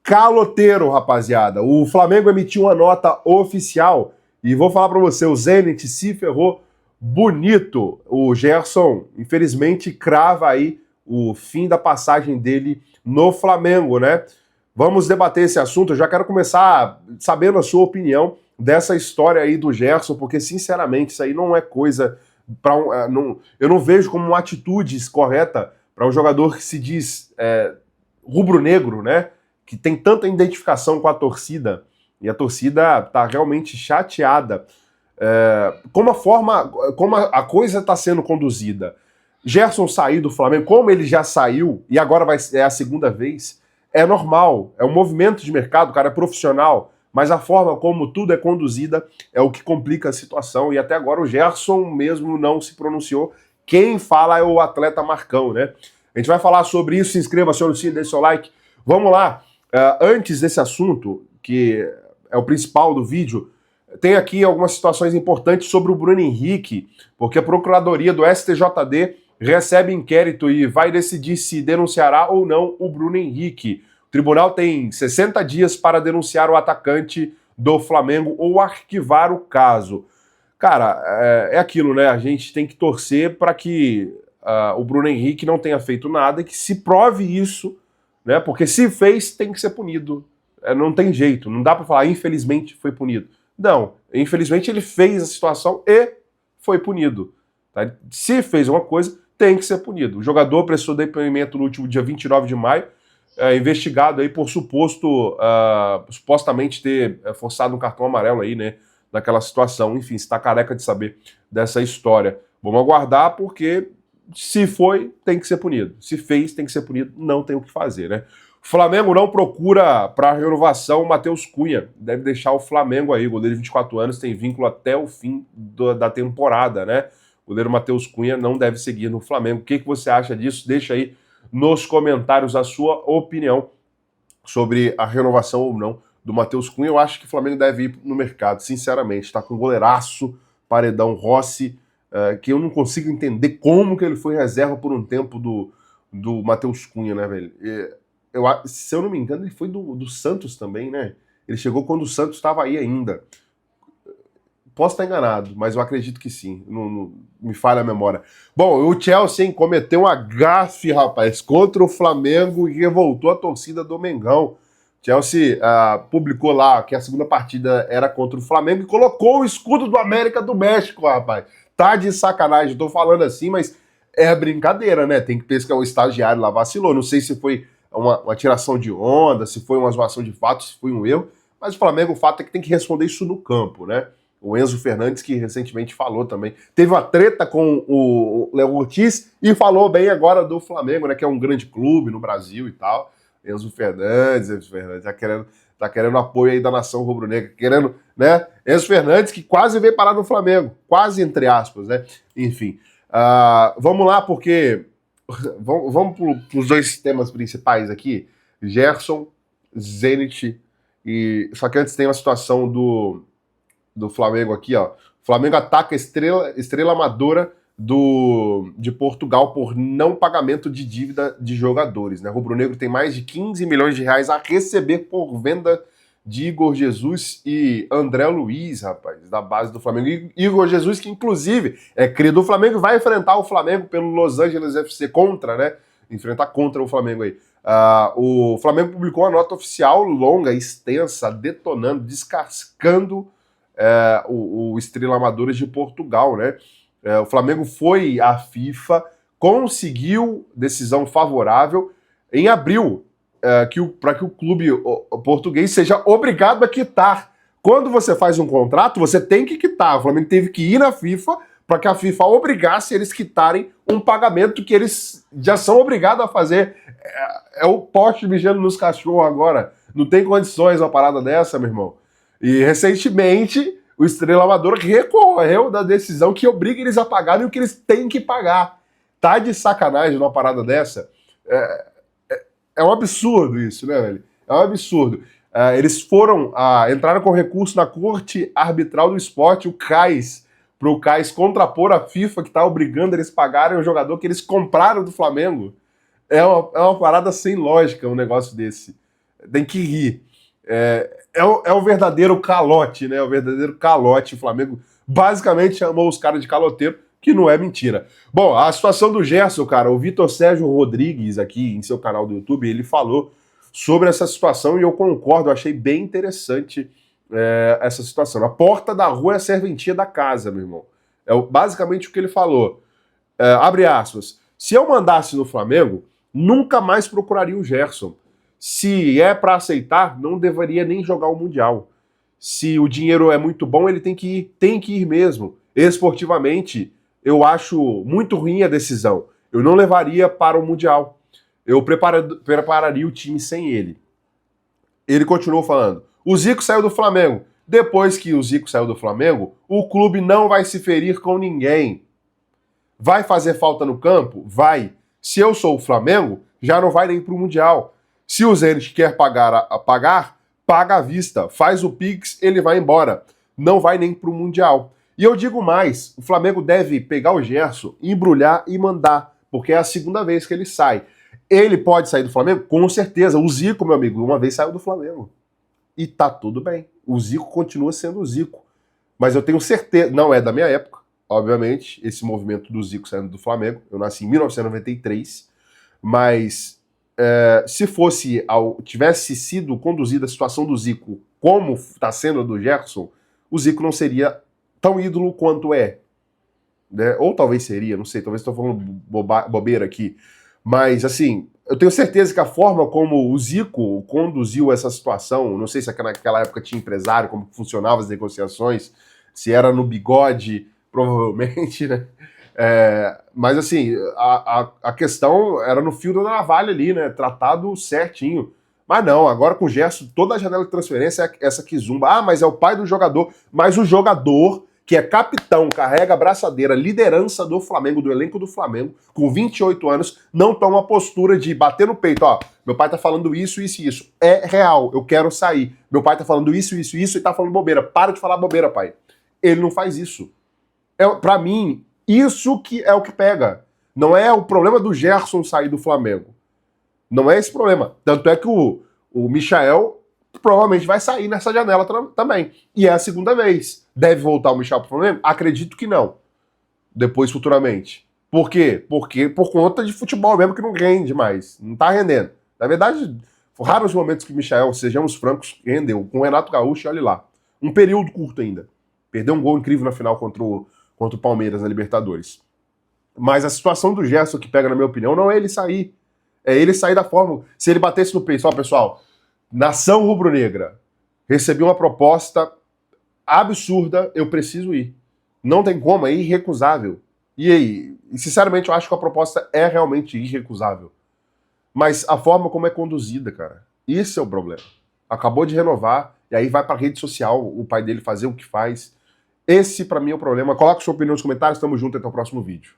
caloteiro, rapaziada. O Flamengo emitiu uma nota oficial e vou falar para você, o Zenit se ferrou bonito. O Gerson, infelizmente, crava aí o fim da passagem dele no Flamengo, né? Vamos debater esse assunto. Eu já quero começar sabendo a sua opinião dessa história aí do Gerson, porque, sinceramente, isso aí não é coisa para eu não vejo como uma atitude correta para um jogador que se diz rubro-negro, né? Que tem tanta identificação com a torcida, e a torcida tá realmente chateada como a coisa está sendo conduzida. Gerson sair do Flamengo, como ele já saiu, e agora é a segunda vez, é normal, é um movimento de mercado, o cara é profissional, mas a forma como tudo é conduzida é o que complica a situação, e até agora o Gerson mesmo não se pronunciou. Quem fala é o atleta Marcão, né? A gente vai falar sobre isso, se inscreva, acione o sininho, deixe seu like. Vamos lá. Antes desse assunto, que é o principal do vídeo, tem aqui algumas situações importantes sobre o Bruno Henrique, porque a Procuradoria do STJD recebe inquérito e vai decidir se denunciará ou não o Bruno Henrique. O tribunal tem 60 dias para denunciar o atacante do Flamengo ou arquivar o caso. Cara, é aquilo, né? A gente tem que torcer para que o Bruno Henrique não tenha feito nada e que se prove isso, né? Porque se fez, tem que ser punido. Não tem jeito, não dá para falar, infelizmente foi punido. Não, infelizmente ele fez a situação e foi punido. Tá? Se fez uma coisa, tem que ser punido. O jogador prestou depoimento no último dia 29 de maio, investigado aí por supostamente ter forçado um cartão amarelo aí, né, naquela situação. Enfim, está careca de saber dessa história. Vamos aguardar, porque se foi, tem que ser punido. Se fez, tem que ser punido. Não tem o que fazer, né? O Flamengo não procura para renovação o Matheus Cunha. Deve deixar o Flamengo aí. O goleiro de 24 anos tem vínculo até o fim da temporada, né? O goleiro Matheus Cunha não deve seguir no Flamengo. O que você acha disso? Deixa aí nos comentários a sua opinião sobre a renovação ou não do Matheus Cunha. Eu acho que o Flamengo deve ir no mercado, sinceramente. Está com um goleiraço, paredão Rossi, que eu não consigo entender como que ele foi reserva por um tempo do Matheus Cunha, né, velho? Se eu não me engano, ele foi do Santos também, né? Ele chegou quando o Santos estava aí ainda. Posso estar enganado, mas eu acredito que sim. Não me falha a memória. Bom, o Chelsea, hein, cometeu uma gafe, rapaz, contra o Flamengo e revoltou a torcida do Mengão. Chelsea publicou lá que a segunda partida era contra o Flamengo e colocou o escudo do América do México, rapaz. Tá de sacanagem, eu tô falando assim, mas é brincadeira, né? Tem que pensar que o estagiário lá vacilou. Não sei se foi uma tiração de onda, se foi uma zoação de fato, se foi um erro, mas o Flamengo, o fato é que tem que responder isso no campo, né? O Enzo Fernandes, que recentemente falou também, teve uma treta com o Léo Ortiz e falou bem agora do Flamengo, né? Que é um grande clube no Brasil e tal. Enzo Fernandes tá querendo apoio aí da nação rubro-negra, querendo, né? Enzo Fernandes, que quase veio parar no Flamengo, quase entre aspas, né? Enfim, vamos lá, porque vamos para os dois temas principais aqui, Gerson, Zenit, só que antes tem uma situação do Flamengo aqui, ó. O Flamengo ataca a estrela amadora de Portugal por não pagamento de dívida de jogadores, né? O Rubro-Negro tem mais de 15 milhões de reais a receber por venda de Igor Jesus e André Luiz, rapaz, da base do Flamengo. Igor Jesus, que inclusive é cria do Flamengo e vai enfrentar o Flamengo pelo Los Angeles FC enfrentar contra o Flamengo aí. O Flamengo publicou uma nota oficial longa, extensa, detonando, descascando o Estrela Amadores de Portugal, né? O Flamengo foi à FIFA, conseguiu decisão favorável em abril, para que o clube português seja obrigado a quitar. Quando você faz um contrato, você tem que quitar. O Flamengo teve que ir na FIFA para que a FIFA obrigasse eles quitarem um pagamento que eles já são obrigados a fazer. É o poste mijando nos cachorros agora. Não tem condições uma parada dessa, meu irmão. E recentemente o Estrela Amadora recorreu da decisão que obriga eles a pagarem o que eles têm que pagar. Tá de sacanagem uma parada dessa? É um absurdo isso, né, velho? É um absurdo. Eles entraram com recurso na Corte Arbitral do Esporte, o CAIS, para o CAIS contrapor a FIFA, que está obrigando eles a pagarem o jogador que eles compraram do Flamengo. É uma parada sem lógica um negócio desse. tem que rir. É o verdadeiro calote, né? O verdadeiro calote. O Flamengo basicamente chamou os caras de caloteiro, que não é mentira. Bom, a situação do Gerson, cara, o Vitor Sérgio Rodrigues, aqui em seu canal do YouTube, ele falou sobre essa situação e eu concordo, eu achei bem interessante essa situação. A porta da rua é a serventia da casa, meu irmão. É basicamente o que ele falou. Abre aspas. Se eu mandasse no Flamengo, nunca mais procuraria o Gerson. Se é para aceitar, não deveria nem jogar o Mundial. Se o dinheiro é muito bom, ele tem que ir mesmo. Esportivamente, eu acho muito ruim a decisão. Eu não levaria para o Mundial. Eu prepararia o time sem ele. Ele continuou falando. O Zico saiu do Flamengo. Depois que o Zico saiu do Flamengo, o clube não vai se ferir com ninguém. Vai fazer falta no campo? Vai. Se eu sou o Flamengo, já não vai nem para o Mundial. Se o Zenit quer pagar, paga à vista. Faz o Pix, ele vai embora. Não vai nem para o Mundial. E eu digo mais, o Flamengo deve pegar o Gerson, embrulhar e mandar, porque é a segunda vez que ele sai. Ele pode sair do Flamengo? Com certeza. O Zico, meu amigo, uma vez saiu do Flamengo. E tá tudo bem. O Zico continua sendo o Zico. Mas eu tenho certeza, não é da minha época, obviamente, esse movimento do Zico saindo do Flamengo. Eu nasci em 1993, mas se tivesse sido conduzida a situação do Zico como está sendo a do Gerson, o Zico não seria tão ídolo quanto é. Né? Ou talvez seria, não sei, talvez estou falando bobeira aqui. Mas, assim, eu tenho certeza que a forma como o Zico conduziu essa situação, não sei se naquela época tinha empresário, como funcionavam as negociações, se era no bigode, provavelmente, né? Mas, assim, a questão era no fio da navalha ali, né? Tratado certinho. Mas não, agora com o Gerson, toda a janela de transferência é essa que zumba. Ah, mas é o pai do jogador. Mas o jogador, que é capitão, carrega a braçadeira, liderança do Flamengo, do elenco do Flamengo, com 28 anos, não toma a postura de bater no peito, ó, meu pai tá falando isso, isso e isso. É real, eu quero sair. Meu pai tá falando isso, isso e isso e tá falando bobeira. Para de falar bobeira, pai. Ele não faz isso. Pra mim, isso que é o que pega. Não é o problema do Gerson sair do Flamengo. Não é esse problema. Tanto é que o Michael provavelmente vai sair nessa janela também. E é a segunda vez. Deve voltar o Michael pro Flamengo? Acredito que não. Depois, futuramente. Por quê? Porque por conta de futebol mesmo que não rende mais. Não tá rendendo. Na verdade, raros momentos que o Michael, sejamos francos, rendeu. Com o Renato Gaúcho, olha lá. Um período curto ainda. Perdeu um gol incrível na final contra o Palmeiras na Libertadores. Mas a situação do Gerson que pega, na minha opinião, não é ele sair. É ele sair da forma. Se ele batesse no peito, ó, pessoal, nação rubro-negra, recebi uma proposta absurda, eu preciso ir. Não tem como, é irrecusável. E aí, sinceramente, eu acho que a proposta é realmente irrecusável. Mas a forma como é conduzida, cara, esse é o problema. Acabou de renovar, e aí vai pra rede social, o pai dele fazer o que faz. Esse, pra mim, é o problema. Coloque sua opinião nos comentários, tamo junto, até o próximo vídeo.